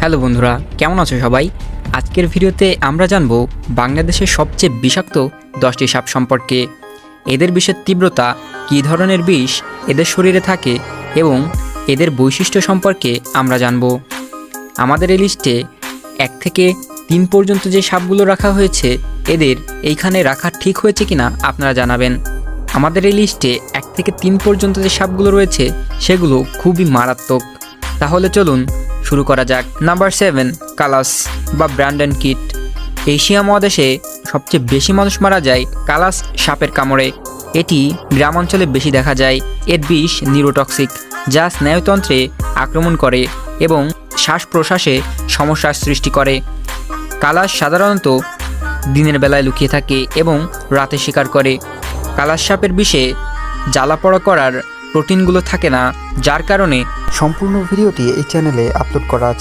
Hello বন্ধুরা, কেমন আছো সবাই? আজকের ভিডিওতে আমরা জানব বাংলাদেশের সবচেয়ে বিষাক্ত 10টি সাপ সম্পর্কে। এদের বিষের তীব্রতা, কী ধরনের বিষ এদের শরীরে থাকে এবং এদের বৈশিষ্ট্য সম্পর্কে আমরা জানব। আমাদের এই লিস্টে 1 থেকে 3 পর্যন্ত যে সাপগুলো রাখা হয়েছে এদের এইখানে রাখা ঠিক হয়েছে কিনা আপনারা জানাবেন। আমাদের এই লিস্টে 1 থেকে 3 পর্যন্ত যে সাপগুলো রয়েছে সেগুলো খুবই মারাত্মক। তাহলে চলুন শুরু করা যাক। নাম্বার 7, কালাস বা ব্র্যান্ডন কিট। এশিয়া মহাদেশে সবচেয়ে বেশি মানুষ মারা যায় কালাস সাপের কামড়ে। এটি গ্রামাঞ্চলে বেশি দেখা যায়। এর বিষ নিউরোটক্সিক, যা স্নায়ুতন্ত্রে আক্রমণ করে এবং শ্বাস প্রশ্বাসে সমস্যার সৃষ্টি করে। কালাস সাধারণত দিনের বেলায় লুকিয়ে থাকে এবং রাতে শিকার করে। কালাস সাপের বিষে জ্বালাপড়া করার প্রোটিনগুলো থাকে না, যার কারণে সম্পূর্ণ ভিডিওটি এই চ্যানেলে আপলোড করা আছে।